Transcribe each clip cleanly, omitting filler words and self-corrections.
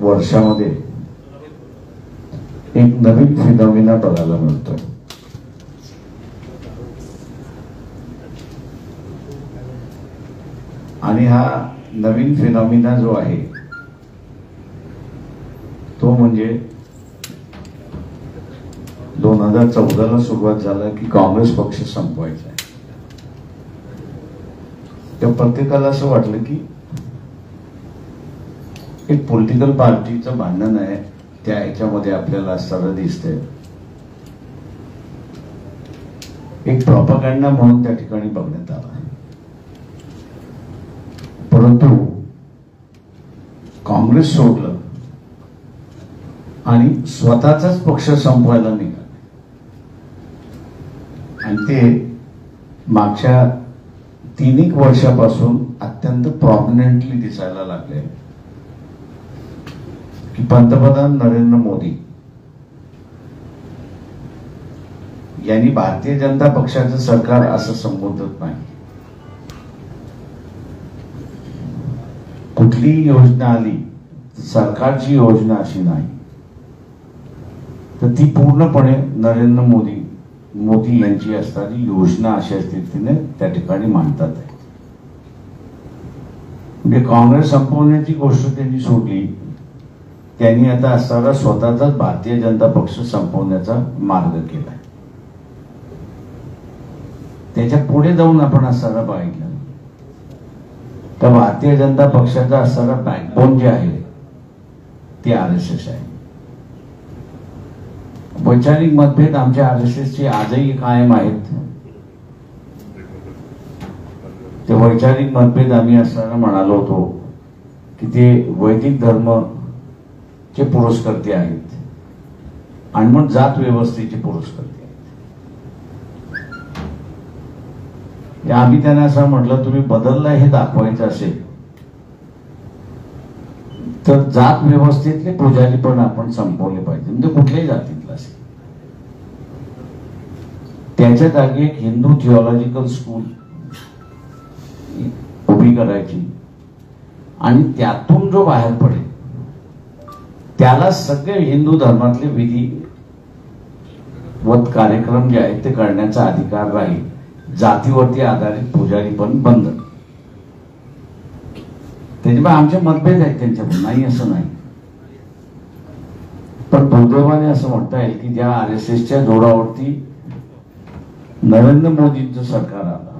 वर्षामध्ये एक नवीन फिनॉमिना बघायला मिळतो। आणि हा नवीन फिनॉमिना जो आहे तो म्हणजे 2014ला सुरुवात झाला की काँग्रेस पक्ष संपवायचा आहे। त्या प्रत्येकाला असं वाटलं की एक पॉलिटिकल पार्टीचं भांडण आहे, त्या ह्याच्यामध्ये आपल्याला असताना दिसतंय। एक प्रोपगंडा म्हणून त्या ठिकाणी बघण्यात आला, परंतु काँग्रेस सोडलं आणि स्वतःचाच पक्ष संपवायला निघाले आणि ते मागच्या 3 वर्षापासून अत्यंत प्रॉमिनंटली दिसायला लागले की पंतप्रधान नरेंद्र मोदी यांनी भारतीय जनता पक्षाचं सरकार असं संबोधत नाही। कुठलीही योजना आली, सरकारची योजना अशी नाही तर ती पूर्णपणे नरेंद्र मोदी यांची असणारी योजना अशा स्थितीने त्या ठिकाणी मांडतात आहे। म्हणजे काँग्रेस संपवण्याची गोष्ट त्यांनी सोडली, त्यांनी आता असणारा स्वतःचाच भारतीय जनता पक्ष संपवण्याचा मार्ग केला। त्याच्या पुढे जाऊन आपण असणारा पाहिलं तर भारतीय जनता पक्षाचा असणारा बॅकबोन जे आहे ते RSS आहे। वैचारिक मतभेद आमच्या RSS चे आजही कायम आहेत। ते वैचारिक मतभेद आम्ही असताना म्हणालो होतो की ते वैदिक धर्म चे पुरस्कर्ते आहेत आणि मग जात व्यवस्थेचे पुरस्कर्ते आहेत। आम्ही त्यांना असं म्हटलं, तुम्ही बदलला हे दाखवायचं असेल तर जात व्यवस्थेतले पुजारी पण आपण संपवले पाहिजे, म्हणजे कुठल्याही जातीतला असेल। त्याच्या जागी एक हिंदू थिओलॉजिकल स्कूल उभी करायची आणि त्यातून जो बाहेर पडेल त्याला सगळे हिंदू धर्मातले विधिवत कार्यक्रम जे आहेत ते करण्याचा अधिकार राहील। जातीवरती आधारित पुजारी पण बंद। त्याच्यामुळे आमचे मतभेद आहेत त्यांच्याकडून, नाही असं नाही, पण दुर्दैवाने असं म्हणता येईल की ज्या RSSच्या जोरावरती नरेंद्र मोदींचं सरकार आलं,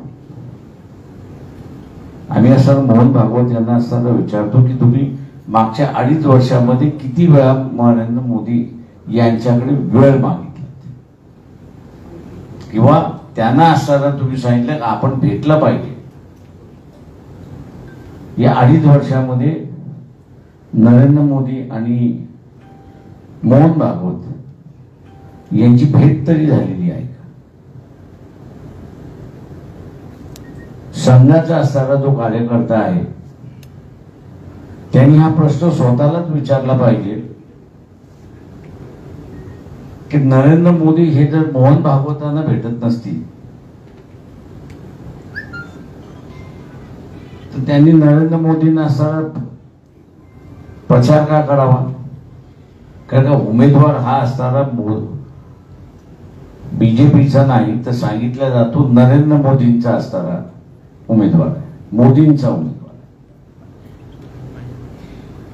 आम्ही असं मोहन भागवत यांना असताना विचारतो की तुम्ही मागच्या 2.5 वर्षामध्ये किती वेळा नरेंद्र मोदी यांच्याकडे वेळ मागितला किंवा त्यांना असताना तुम्ही सांगितलं आपण भेटलं पाहिजे। या 2.5 वर्षामध्ये नरेंद्र मोदी आणि मोहन भागवत यांची भेट तरी झालेली आहे का? संघाचा असणारा जो कार्यकर्ता आहे त्यांनी हा प्रश्न स्वतःलाच विचारला पाहिजे की नरेंद्र मोदी हे जर मोहन भागवतांना भेटत नसतील तर त्यांनी नरेंद्र मोदींना असणारा प्रचार का करावा? कारण का उमेदवार हा असणारा BJPचा नाही तर सांगितलं जातो नरेंद्र मोदींचा असणारा उमेदवार आहे, मोदींचा उमेदवार।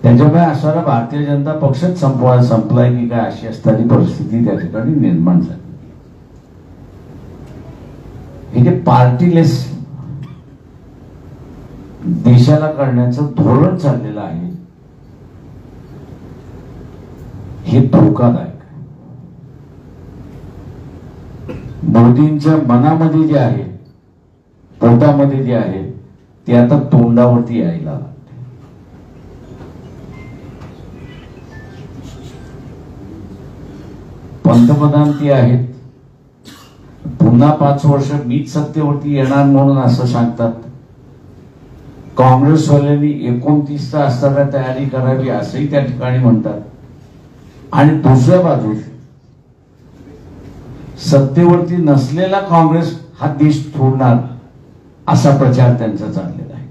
त्याच्यामुळे असणारा भारतीय जनता पक्षच संपलाय की काय अशी असणारी परिस्थिती त्या ठिकाणी निर्माण झाली। हे जे पार्टीलेस देशाला करण्याचं धोरण चाललेलं आहे हे धोकादायक आहे। मोदींच्या मनामध्ये जे आहे, पोटामध्ये जे आहे ते आता तोंडावरती यायला लागते। पंतप्रधान ते आहेत, पुन्हा 5 वर्ष मीच सत्तेवरती येणार म्हणून असं सांगतात। काँग्रेसवाल्यांनी 29 असताना तयारी करावी असंही त्या ठिकाणी म्हणतात आणि दुसऱ्या बाजूस सत्तेवरती नसलेला काँग्रेस हा देश सोडणार असा प्रचार त्यांचा चाललेला आहे।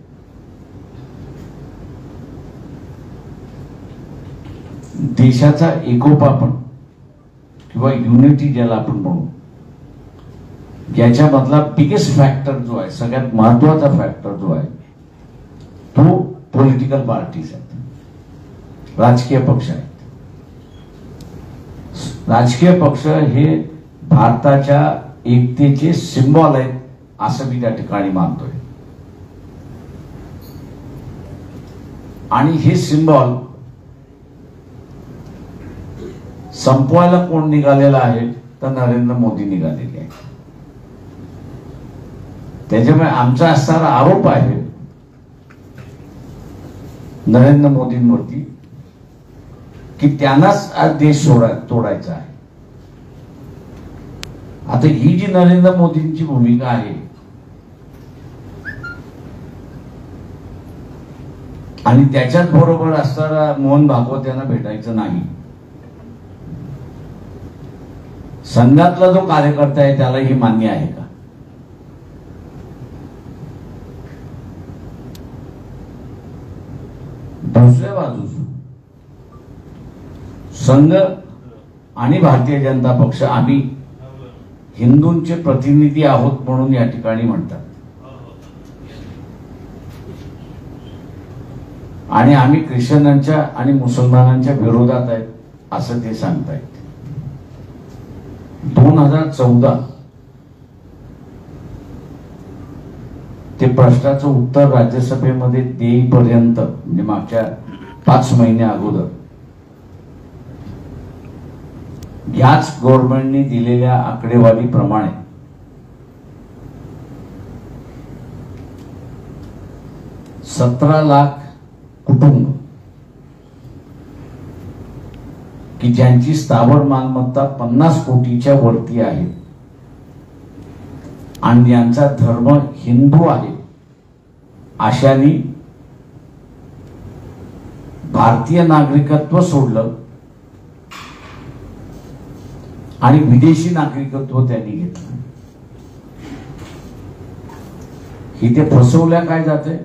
देशाचा एकोपा पण किंवा युनिटी ज्याला आपण म्हणू, याच्यामधला बिगेस्ट फॅक्टर जो आहे, सगळ्यात महत्वाचा फॅक्टर जो आहे, तो पॉलिटिकल पार्टीज आहेत, राजकीय पक्ष आहेत. राजकीय पक्ष हे भारताच्या एकतेचे सिम्बॉल आहेत असं मी त्या ठिकाणी मानतोय. आणि हे सिम्बॉल संपवायला कोण निघालेला आहे, तर नरेंद्र मोदी निघालेले आहे. त्याच्यामुळे आमचा असणारा आरोप आहे नरेंद्र मोदींवरती की त्यांनाच आज देश तोडायचा आहे. आता ही जी नरेंद्र मोदींची भूमिका आहे आणि त्याच्याच बरोबर असणारा मोहन भागवत यांना भेटायचं नाही, संघातला जो कार्यकर्ता आहे त्याला ही मान्य आहे का? दुसऱ्या बाजूस संघ आणि भारतीय जनता पक्ष आम्ही हिंदूंचे प्रतिनिधी आहोत म्हणून या ठिकाणी म्हणतात आणि आम्ही ख्रिश्चनांच्या आणि मुसलमानांच्या विरोधात आहेत असं ते सांगतायत. 2014 ते प्रश्नाचं उत्तर राज्यसभेमध्ये देईपर्यंत, म्हणजे मागच्या 5 महिन्या अगोदर, याच गव्हर्नमेंटने दिलेल्या आकडेवारीप्रमाणे 17 लाख कुटुंब की ज्यांची स्थावर मालमत्ता 50 कोटीच्या वरती आहे आणि यांचा धर्म हिंदू आहे, अशांनी भारतीय नागरिकत्व सोडलं आणि विदेशी नागरिकत्व त्यांनी घेतलं. इथे फसवल्या काय जाते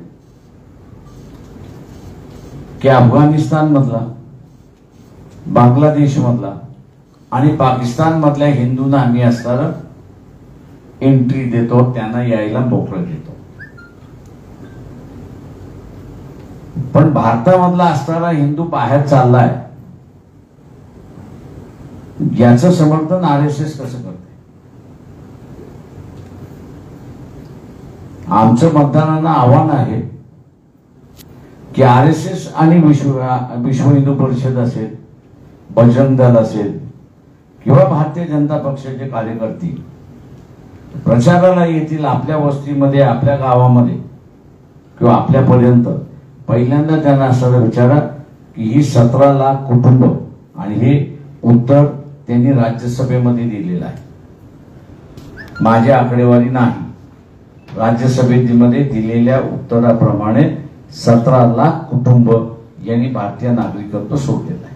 की अफगाणिस्तान मधला, बांगलादेश मधला आणि पाकिस्तान मधल्या हिंदूंना आम्ही असणारा एंट्री देतो, त्यांना यायला मोकळं देतो. पण भारतामधला असणारा हिंदू बाहेर चाललाय, याचं समर्थन आरएसएस कसं करते? आमचं मतदारांना आव्हान आहे की आरएसएस आणि विश्व हिंदू परिषद असेल, बजरंग दल असेल किंवा भारतीय जनता पक्षाचे कार्यकर्ते प्रचाराला येतील आपल्या वस्तीमध्ये, आपल्या गावामध्ये किंवा आपल्यापर्यंत, पहिल्यांदा त्यांना असं विचारा की ही 17 लाख कुटुंब, आणि हे उत्तर त्यांनी राज्यसभेमध्ये दिलेलं आहे, माझी आकडेवारी नाही, राज्यसभेमध्ये दिलेल्या उत्तराप्रमाणे 17 लाख कुटुंब यांनी भारतीय नागरिकत्व सोडलेलं आहे.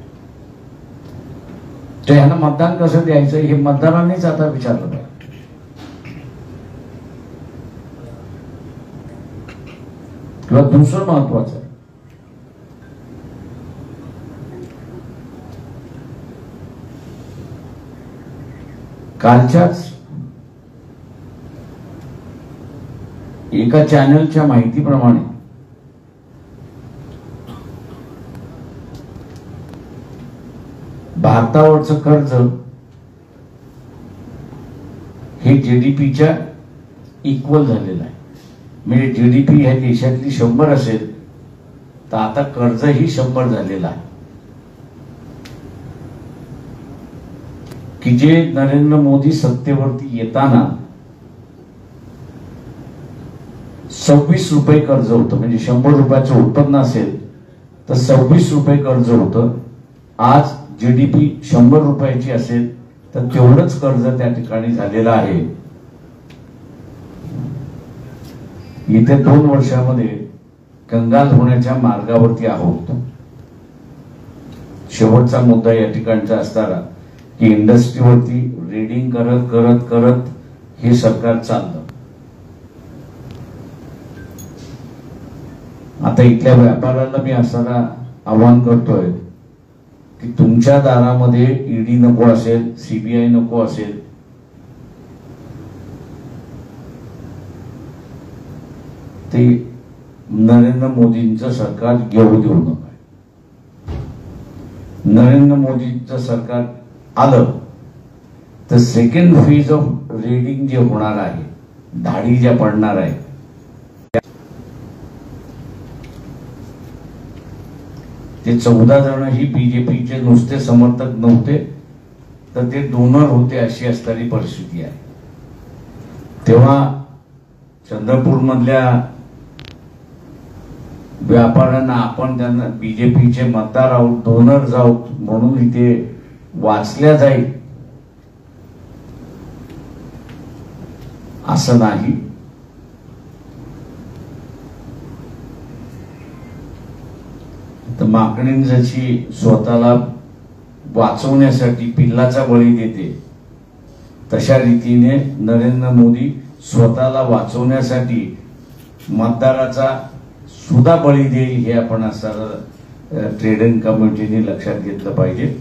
तर यांना मतदान कसं द्यायचं हे मतदारांनीच आता विचारलं पाहिजे. किंवा दुसरं महत्वाचं आहे, कालच्याच एका चॅनलच्या माहितीप्रमाणे भारतावरचं कर्ज हे जीडीपीच्या इक्वल झालेलं आहे. म्हणजे जीडीपी ह्या देशातली 100 असेल तर आता कर्जही 100 झालेलं आहे. की जे नरेंद्र मोदी सत्तेवरती येताना 26 रुपये कर्ज होतं, म्हणजे 100 रुपयाचं उत्पन्न असेल तर 26 रुपये कर्ज होतं. आज जीडीपी 100 रुपयाची असेल तर तेवढंच कर्ज त्या ठिकाणी झालेलं आहे. येत्या 2 वर्षामध्ये कंगाल होण्याच्या मार्गावरती आहोत. शेवटचा मुद्दा या ठिकाणचा असणारा की इंडस्ट्रीवरती रीडिंग करत करत करत हे सरकार चाललं. आता इथल्या व्यापाऱ्याला मी असताना आवाहन करतोय की तुमच्या दारामध्ये ईडी नको असेल, सीबीआय नको असेल, ते नरेंद्र मोदींचं सरकार येऊ देऊ नका. नरेंद्र मोदींचं सरकार आलं तर सेकंड फेज ऑफ रेडिंग जे होणार आहे, धाडी ज्या पडणार आहे, ते 14 जण ही बीजेपीचे नुसते समर्थक नव्हते, तर ते डोनर होते अशी असणारी परिस्थिती आहे. तेव्हा चंद्रपूर मधल्या व्यापाऱ्यांना आपण त्यांना बीजेपीचे मतदार आहोत, डोनर आहोत म्हणून इथे वाचल्या जाईल असं नाही. तर माकडीन जशी स्वतःला वाचवण्यासाठी पिल्लाचा बळी देते, तशा रीतीने नरेंद्र मोदी स्वतःला वाचवण्यासाठी मतदाराचा सुद्धा बळी देईल, हे आपण असं ट्रेडिंग कमिटीने लक्षात घेतलं पाहिजे.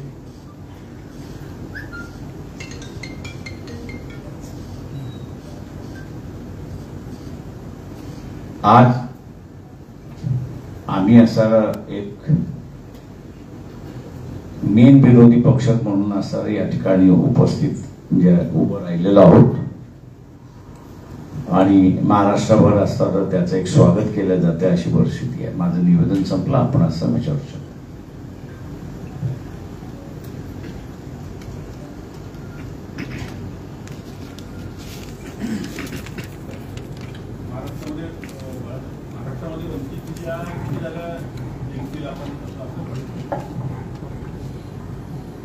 आज आम्ही असा एक मेन विरोधी पक्ष म्हणून असणारा या ठिकाणी उपस्थित म्हणजे उभं राहिलेलो आहोत आणि महाराष्ट्रभर असताना त्याचं एक स्वागत केलं जाते अशी परिस्थिती आहे. माझं निवेदन संपलं, आपण असं विचारू शकतो.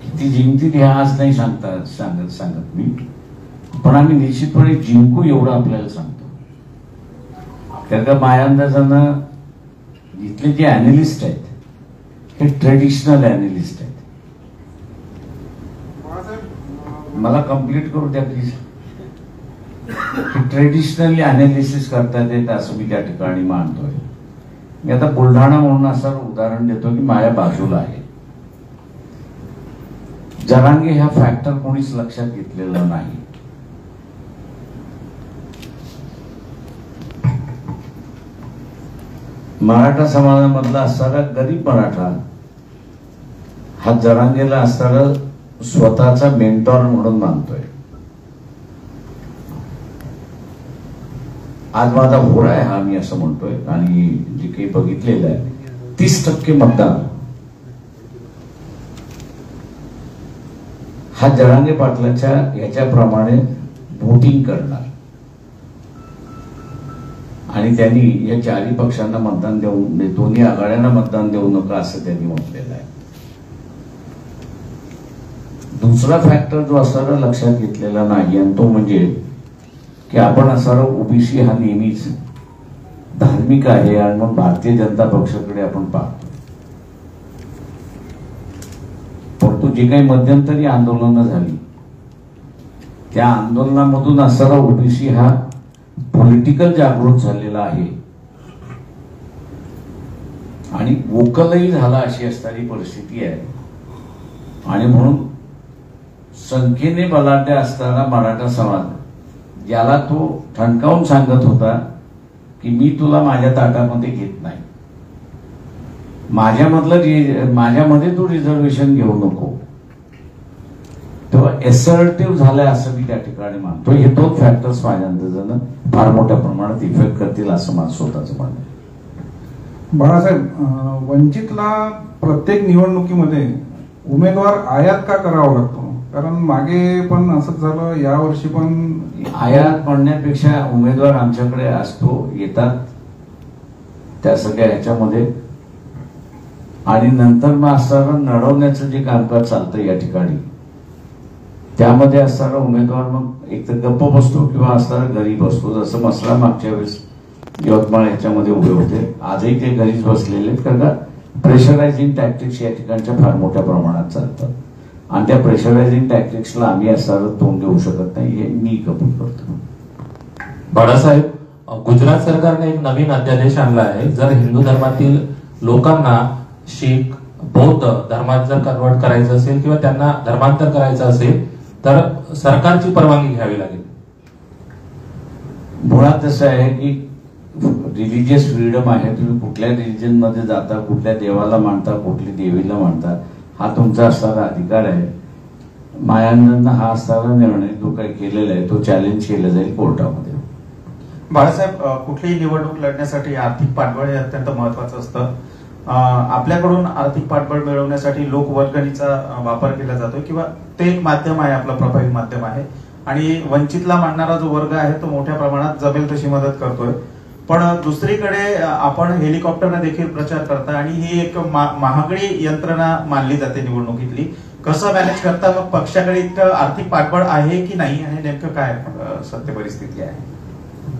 किती जिंकतील हे आज नाही सांगत मी, पण आम्ही निश्चितपणे जिंकू एवढं आपल्याला सांगतो. कारण का माझ्या अंदाजानं इथले जे अॅनालिस्ट आहेत हे ट्रेडिशनल अॅनालिस्ट आहेत. मला कंप्लीट करू द्या प्लीज. ट्रेडिशनली अनालिसिस करतात येत असं मी त्या ठिकाणी मानतोय. मी आता बुलढाणा म्हणून असं उदाहरण देतो की माझ्या बाजूला आहे. जरांगे ह्या फॅक्टर कोणीच लक्षात घेतलेला नाही. मराठा समाजामधला असणारा गरीब मराठा हा जरांगेला असणारा स्वतःचा मेंटॉर म्हणून मानतोय. आज माझा घोडा आहे हा मी असं म्हणतोय. आणि जे काही बघितलेलं आहे 30% मतदान हा जरांगे पाटलाच्या याच्याप्रमाणे वोटिंग करणार आणि त्यांनी या चारही पक्षांना मतदान देऊ, दोन्ही आघाड्यांना मतदान देऊ नका असं त्यांनी म्हटलेलं आहे. दुसरा फॅक्टर जो असणारा लक्षात घेतलेला नाही आणि तो म्हणजे की आपण असणारा ओबीसी हा नेहमीच धार्मिक आहे आणि मग भारतीय जनता पक्षाकडे आपण पाहतो. परंतु जे काही मध्यंतरी आंदोलनं झाली त्या आंदोलनामधून असणारा ओबीसी हा पॉलिटिकल जागृत झालेला आहे आणि वोकलही झाला अशी असणारी परिस्थिती आहे. आणि म्हणून संख्येने बलाढ्य असताना मराठा समाज ज्याला तो ठणकावून सांगत होता की मी तुला माझ्या ताटामध्ये घेत नाही, माझ्यामध्ये तू रिझर्वेशन घेऊ नको, तेव्हा एसर्टिव्ह झालाय असं मी त्या ठिकाणी मानतो. हे दोन फॅक्टर्स माझ्या अंदाजानं फार मोठ्या प्रमाणात इफेक्ट करतील असं माझं स्वतःचं म्हणणं आहे. बाळासाहेब, वंचितला प्रत्येक निवडणुकीमध्ये उमेदवार आयात का करावा लागतो? कारण मागे पण असंच झालं, यावर्षी पण. आयात म्हणण्यापेक्षा उमेदवार आमच्याकडे असतो, येतात त्या सगळ्या ह्याच्यामध्ये आणि नंतर मग असणारं लढवण्याचं जे कामकाज चालतं या ठिकाणी त्यामध्ये असणारा उमेदवार मग एक तर गप्प बसतो किंवा असणारा घरी बसतो. जसं मसरा मागच्या वेळेस यवतमाळ ह्याच्यामध्ये उभे होते, आजही ते घरीच बसलेले आहेत. कारण का प्रेशरायझिंग टॅक्टिक्स या ठिकाणच्या फार मोठ्या प्रमाणात चालतात आणि त्या प्रेशरायझिंग टॅक्टिक्सला आम्ही असणारं तोंड देऊ शकत नाही हे मी कबूल करतो. बाळासाहेब, गुजरात सरकारने एक नवीन अध्यादेश आणला आहे. जर हिंदू धर्मातील लोकांना शीख, बौद्ध धर्मात जर कन्वर्ट करायचं असेल किंवा त्यांना धर्मांतर करायचं असेल तर सरकारची परवानगी घ्यावी लागेल. मुळात असं आहे की रिलिजियस फ्रीडम आहे. तुम्ही कुठल्या रिलिजन मध्ये जाता, कुठल्या देवाला मानता, कुठल्या देवीला मानता, हा तुमचा असणारा अधिकार आहे. मायानंदनं हा असणारा निर्णय जो काही केलेला आहे तो चॅलेंज केला जाईल कोर्टामध्ये. बाळासाहेब, कुठलीही निवडणूक लढण्यासाठी आर्थिक पाठबळ हे अत्यंत महत्वाचं असतं. आपल्याकडून आर्थिक पाठबळ मिळवण्यासाठी लोकवर्गणीचा वापर केला जातो किंवा ते एक माध्यम आहे, आपलं प्रभावी माध्यम आहे. आणि वंचितला मानणारा जो वर्ग आहे तो मोठ्या प्रमाणात जमेल तशी मदत करतोय. पण दुसरीकडे आपण हेलिकॉप्टरने देखील प्रचार करता आणि ही एक महागडी यंत्रणा मानली जाते निवडणुकीतली. कसं मॅनेज करता? मग पक्षाकडे इतकं आर्थिक पाठबळ आहे की नाही आणि नेमकं काय सत्य परिस्थिती आहे?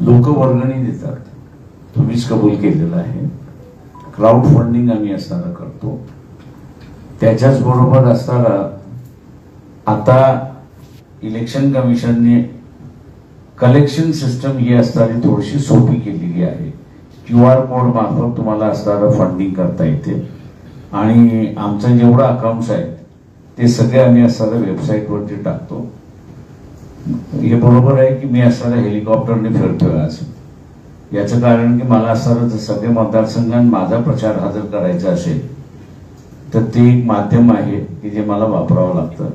लोक वर्गणी देतात, तुम्हीच कबूल केलेलं आहे. क्राऊड फंडिंग आम्ही असताना करतो. त्याच्याच बरोबर असताना आता इलेक्शन कमिशनने कलेक्शन सिस्टम ही असणारी थोडीशी सोपी केलेली आहे. QR कोड मार्फत तुम्हाला असणारं फंडिंग करता येते आणि आमचं जेवढं अकाउंट्स आहेत ते सगळे आम्ही असणाऱ्या वेबसाईटवरती टाकतो. हे बरोबर आहे की मी असणाऱ्या हेलिकॉप्टरने फिरतोय आज. याचं कारण की मला असणारं सगळे मतदारसंघात माझा प्रचार हा जर करायचा असेल तर ते एक माध्यम आहे की जे मला वापरावं लागतं.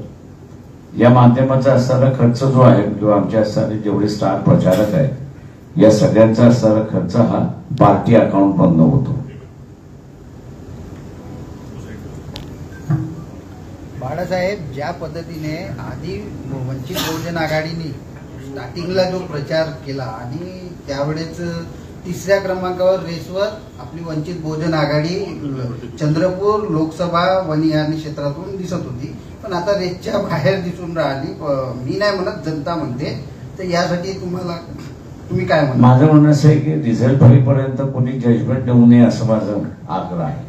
या माध्यमाचा असणारा खर्च जो आहे किंवा आमच्या असणारे जेवढे स्टार प्रचारक आहेत या सगळ्यांचा असणारा खर्च हा पार्टी अकाउंट मधनं होतो. बाळासाहेब, ज्या पद्धतीने आधी वंचित बहुजन आघाडीने स्टार्टिंगला जो प्रचार केला आणि त्यावेळेस तिसऱ्या क्रमांकावर रेसवर आपली वंचित बहुजन आघाडी चंद्रपूर लोकसभा वनिहानी क्षेत्रातून दिसत होती, पण आता रेसच्या बाहेर दिसून राहिली. मी नाही म्हणत, जनता म्हणते. तर यासाठी तुम्ही काय म्हणता? माझं म्हणणं असं आहे की रिझल्ट होईपर्यंत कोणी जजमेंट देऊ नये असं माझं आग्रह आहे.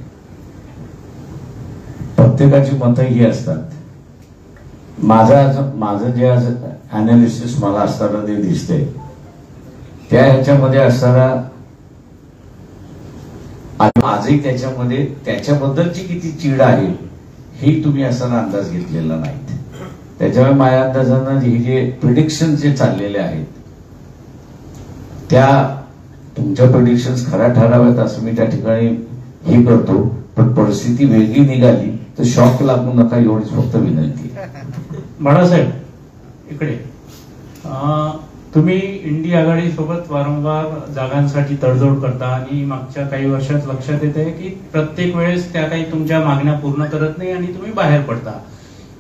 प्रत्येकाची मतं ही असतात. माझं जे आज अनालिसिस मला असताना जे दिसते त्या ह्याच्यामध्ये असताना आजही त्याच्यामध्ये त्याच्याबद्दलची किती चीड आहे ही तुम्ही असताना अंदाज घेतलेला नाहीत. त्याच्यामुळे माझ्या अंदाजानं हे जे प्रिडिक्शन जे चाललेले आहेत त्या तुमच्या प्रिडिक्शन्स खऱ्या ठराव्यात असं मी त्या ठिकाणी हे करतो. पण परिस्थिती वेगळी निघाली तर शॉक लागू नका एवढीच फक्त विनंती. बाळासाहेब, इकडे तुम्ही इंडी आघाडी सोबत वारंवार जागांसाठी तडजोड करता आणि मागच्या काही वर्षात लक्षात येत आहे की प्रत्येक वेळेस त्या काही तुमच्या मागण्या पूर्ण करत नाही आणि तुम्ही बाहेर पडता.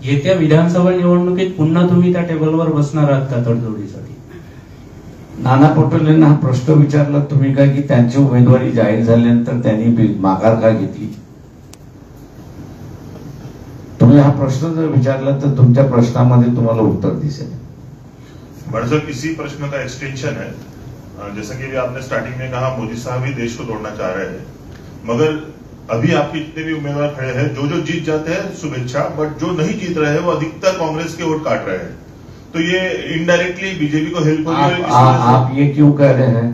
येत्या विधानसभा निवडणुकीत पुन्हा तुम्ही त्या टेबलवर बसणार आहात का तडजोडीसाठी? नाना पटोलेंना हा प्रश्न विचारला तुम्ही काय की त्यांची उमेदवारी जाहीर झाल्यानंतर त्यांनी माघार का घेतली? तुम्ही हा प्रश्न जर विचारला तर तुमच्या प्रश्नामध्ये तुम्हाला उत्तर दिसेल. बड़सर इसी प्रश्न का एक्सटेंशन है. जैसा कि आपने स्टार्टिंग में कहा मोदी साहब ही देश को तोड़ना चाह रहे हैं, मगर अभी आपके जितने भी उम्मीदवार खड़े हैं जो जीत जाते हैं शुभेच्छा, बट जो नहीं जीत रहे हैं वो अधिकतर कांग्रेस के वोट काट रहे हैं. तो ये इनडायरेक्टली बीजेपी को हेल्प होगी. आप ये क्यों कह रहे हैं?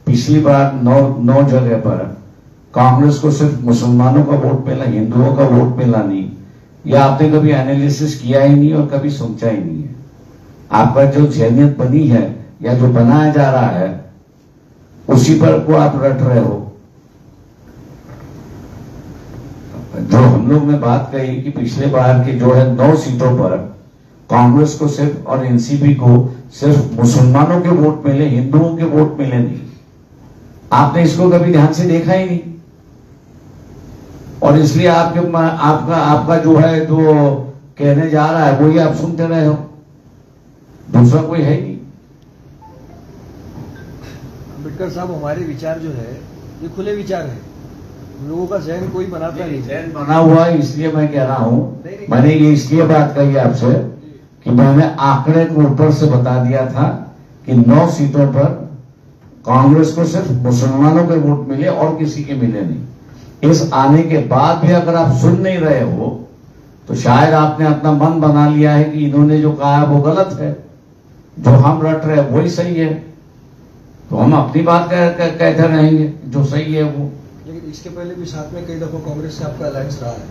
पिछली बार 9 जगह पर कांग्रेस को सिर्फ मुसलमानों का वोट मिला, हिंदुओं का वोट मिला नहीं. यह आपने कभी एनालिसिस किया ही नहीं और कभी सोचा ही नहीं है. आपका जो जहनियत बनी है या जो बनाया जा रहा है उसी पर को आप रट रहे हो. जो हम लोग ने बात कही कि पिछले बार की जो है 9 सीटों पर कांग्रेस को सिर्फ और एनसीपी को सिर्फ मुसलमानों के वोट मिले, हिंदुओं के वोट मिले नहीं. आपने इसको कभी ध्यान से देखा ही नहीं और इसलिए आपका जो है जो कहने जा रहा है वही आप सुनते रहे हो. दूसरा कोई है नहीं. अम्बेडकर साहब, हमारे विचार जो है ये खुले विचार है. लोगों का जहन कोई बनाता नहीं. जहन बना हुआ है इसलिए मैं कह रहा हूं. मैंने ये इसलिए बात कही आपसे कि मैंने आंकड़े को ऊपर से बता दिया था कि 9 सीटों पर कांग्रेस को सिर्फ मुसलमानों के वोट मिले और किसी के मिले नहीं. इस आने के बाद भी अगर आप सुन नहीं रहे हो तो शायद आपने अपना मन बना लिया है कि इन्होंने जो कहा है वो गलत है, जो हम रट रहे हैं वही सही है. तो हम अपनी बात कहते रहेंगे जो सही है वो. लेकिन इसके पहले भी साथ में कई दफा कांग्रेस से आपका अलायंस रहा है.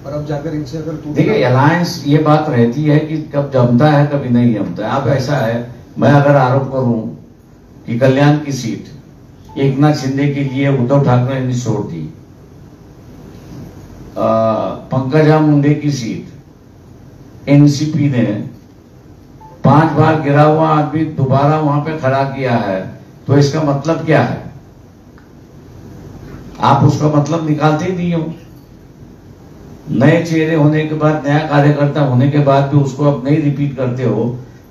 और अब जाकर इनसे अगर टूट देखिए अलायंस ये बात रहती है कि कब जमता है कभी नहीं जमता है। अब ऐसा है, मैं अगर आरोप करूं कि कल्याण की सीट एकनाथ शिंदे के लिए उद्धव ठाकरे ने छोड़ दी, पंकजा मुंडे की सीट एनसीपी ने 5 बार गिरा हुआ आदमी दोबारा वहां पे खड़ा किया है, तो इसका मतलब क्या है? आप उसका मतलब निकालते ही नहीं हो। नए चेहरे होने के बाद, नया कार्यकर्ता होने के बाद भी उसको अब नहीं रिपीट करते हो।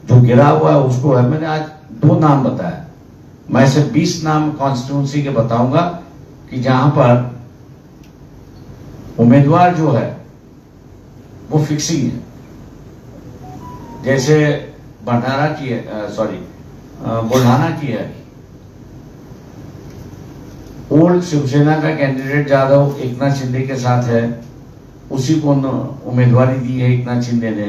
जो गिरा हुआ है उसको है। मैंने आज 2 नाम बताया, मैं से 20 नाम कॉन्स्टिट्यूंसी के बताऊंगा कि जहां पर उम्मीदवार जो है वो फिक्सिंग है। जैसे भंडारा की है, बुल्ढाना की है। ओल्ड शिवसेना का कैंडिडेट जाधव एकनाथ शिंदे के साथ है, उसी को उम्मीदवारी दी है एकनाथ शिंदे ने।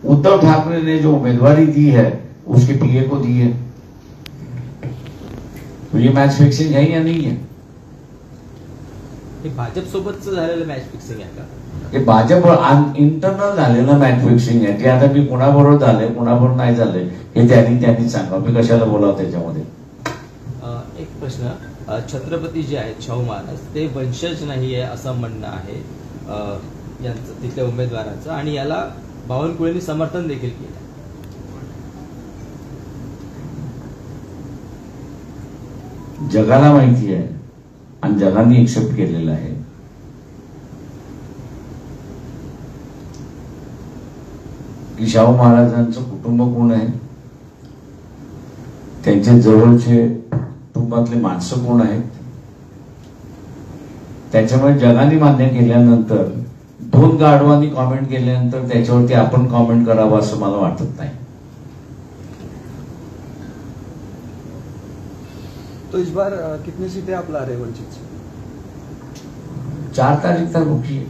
उद्धव ठाकरे ने जो उम्मीदवारी दी है उसके पीए को दी है। तो ये मैच फिक्सिंग है या नहीं है? हे भाजप सोबतच झालेलं मॅच फिक्सिंग आहे का? हे भाजप इंटरनल झालेलं मॅच फिक्सिंग आहे. ते आता मी कोणाबरोबर झाले कोणाबरोबर नाही झाले हे त्यांनी सांगावं, मी कशाला बोलावं त्याच्यामध्ये. एक प्रश्न, छत्रपती जे आहेत शाहू महाराज ते वंशज नाही आहे असं म्हणणं आहे यांचं, तिथल्या उमेदवाराचं, आणि याला बावनकुळेंनी समर्थन देखील केलं. जगाला माहिती आहे आणि जगाने एक्सेप्ट केलेलं आहे की शाहू महाराजांचं कुटुंब कोण आहे, त्यांचे जवळचे कुटुंबातले माणसं कोण आहेत. त्याच्यामुळे जगाने मान्य केल्यानंतर 2 गाढवांनी कॉमेंट केल्यानंतर त्याच्यावरती आपण कॉमेंट करावं असं मला वाटत नाही. तो इस बार कितनी सीटें आप ला रहे हैं वंचित से? 4 तारीख तक रुकी है.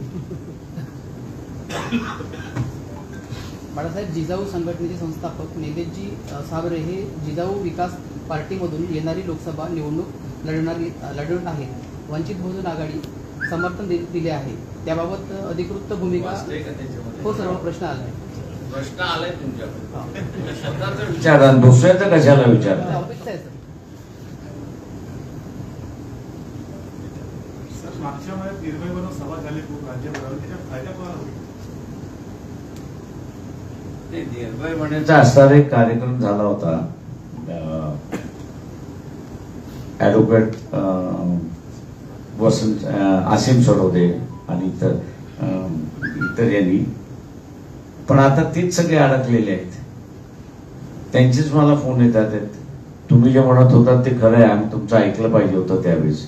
बाळासाहेब, जिजाऊ संघटनेचे संस्थापक निलेशजी साबरे हे जिजाऊ विकास पार्टीमधून येणारी लोकसभा निवडणूक लढवणार आहेत. वंचित बहुजन आघाडी समर्थन दिले आहे, त्याबाबत अधिकृत भूमिका हो सर्व प्रश्न आलाय. प्रश्न आलाय तुमच्याकडे विचारा, दुसऱ्याचं कशाला विचारता? अपेक्षा आहे सर. मागच्या वेळेस निर्भयवरून सभा झाली खूप राज्यभरावर, त्याचा फायदा कोणाला होईल? निर्भय म्हणण्याचा असा एक कार्यक्रम झाला होता. ऍडव्होकेट वसंत आसिम सरोदे आणि इतर यांनी, पण आता तीच सगळे अडकलेले आहेत. त्यांचेच मला फोन येतात, तुम्ही जे म्हणत होतात ते खरं आहे, आम्ही तुमचं ऐकलं पाहिजे होतं त्यावेळेस.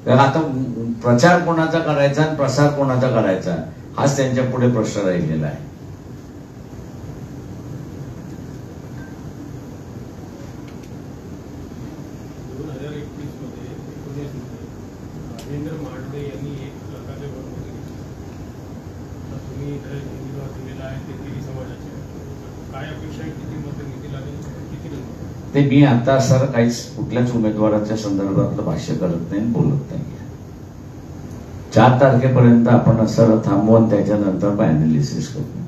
तर आता प्रचार कोणाचा करायचा आणि प्रसार कोणाचा करायचा हाच त्यांच्या पुढे प्रश्न राहिलेला आहे. ते मी आता सर काहीच कुठल्याच उमेदवाराच्या संदर्भातलं भाष्य करत नाही, बोलत नाही. 4 तारखेपर्यंत आपण सर थांबवून त्याच्यानंतर अनालिसिस करू.